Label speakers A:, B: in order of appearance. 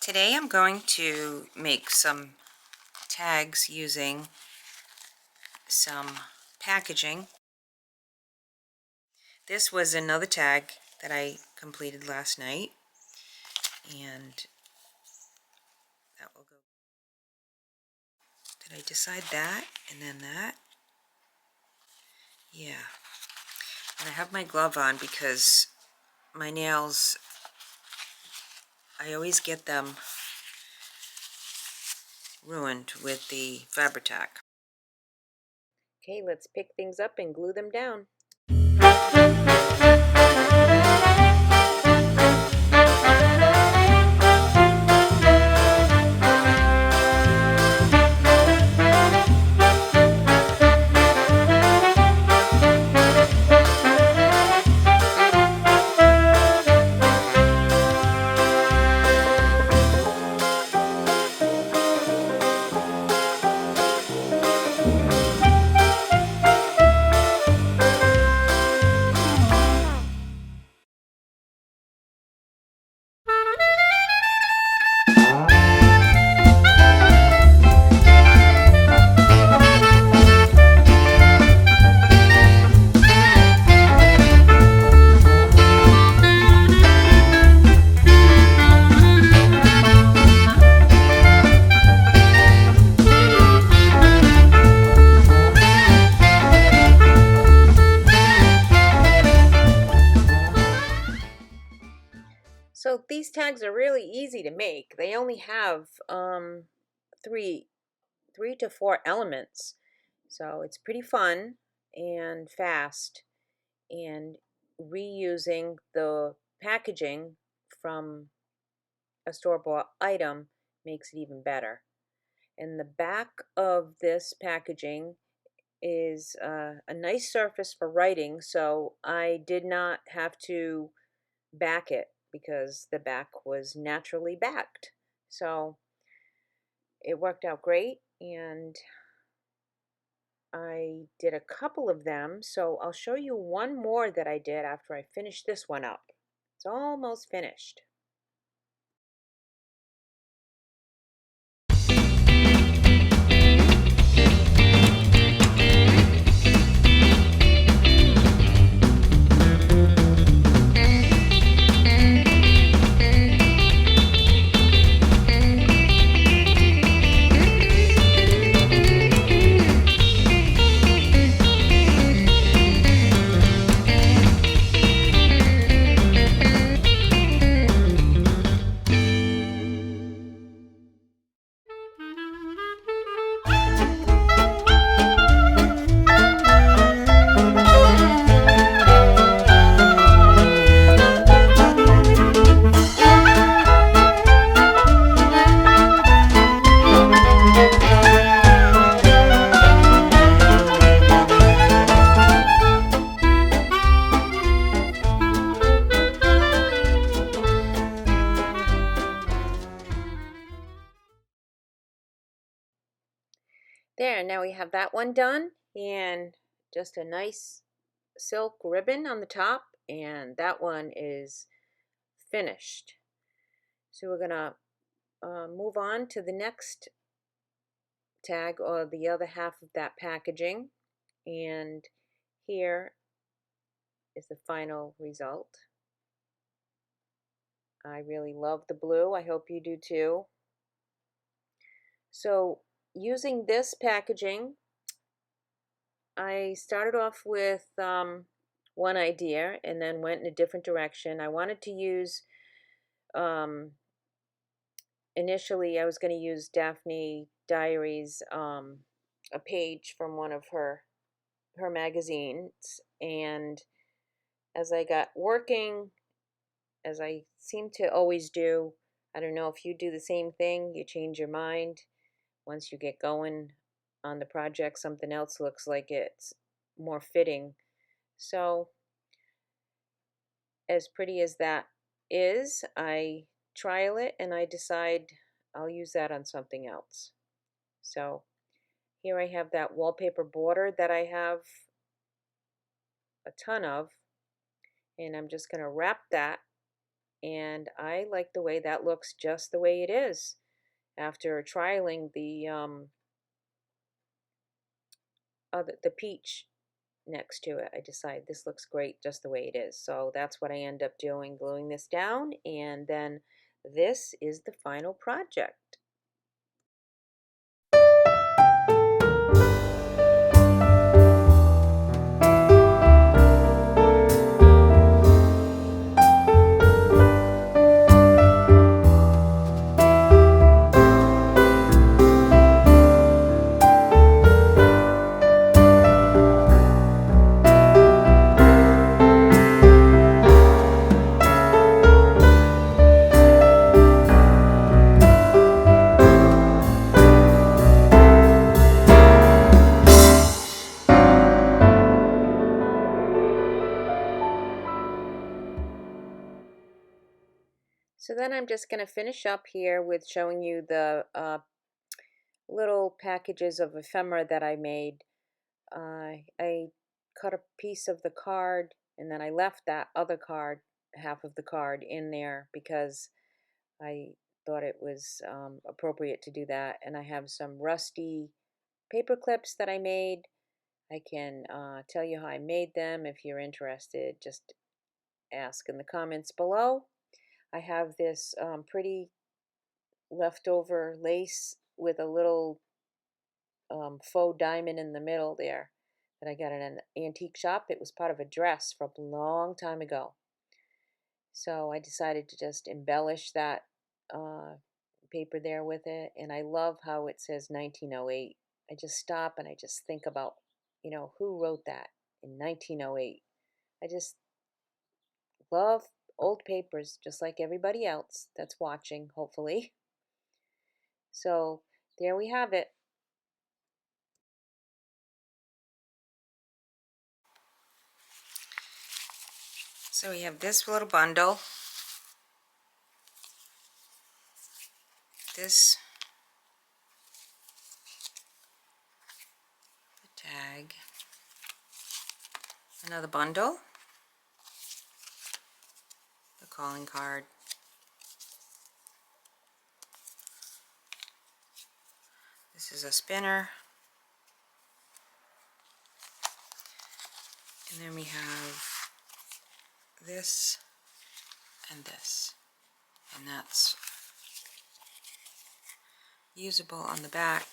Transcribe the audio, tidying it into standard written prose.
A: Today I'm going to make some tags using some packaging. This was another tag that I completed last night, and that will go. Did I decide that and then that? Yeah. And I have my glove on because my nails, I always get them ruined with the Fabri-Tac. Okay, let's pick things up and glue them down. So these tags are really easy to make. They only have three to four elements. So it's pretty fun and fast, and reusing the packaging from a store-bought item makes it even better. And the back of this packaging is a nice surface for writing, so I did not have to back it because the back was naturally backed. So it worked out great, and I did a couple of them, so I'll show you one more that I did after I finish this one up. It's almost finished. There, now we have that one done, and just a nice silk ribbon on the top, and that one is finished. So we're gonna move on to the next tag, or the other half of that packaging, and here is the final result. I really love the blue. I hope you do too. So using this packaging, I started off with one idea and then went in a different direction. I wanted to use, initially I was going to use Daphne Diaries, a page from one of her magazines, and as I got working, as I seem to always do, I don't know if you do the same thing, you change your mind. Once you get going on the project, something else looks like it's more fitting. So as pretty as that is, I trial it and I decide I'll use that on something else. So here I have that wallpaper border that I have a ton of, and I'm just going to wrap that and I like the way that looks just the way it is. After trialing the peach next to it, I decided this looks great just the way it is. So that's what I end up doing, gluing this down, and then this is the final project. So then I'm just going to finish up here with showing you the little packages of ephemera that I made. I cut a piece of the card, and then I left that other card, half of the card, in there because I thought it was appropriate to do that. And I have some rusty paper clips that I made. I can tell you how I made them if you're interested. Just ask in the comments below. I have this pretty leftover lace with a little faux diamond in the middle there that I got in an antique shop. It was part of a dress from a long time ago. So I decided to just embellish that paper there with it. And I love how it says 1908. I just stop and I just think about, who wrote that in 1908. I just love old papers just like everybody else that's watching, hopefully. So there we have it. So we have this little bundle, this tag, another bundle, the calling card, this is a spinner, and then we have this and this, and that's usable on the back.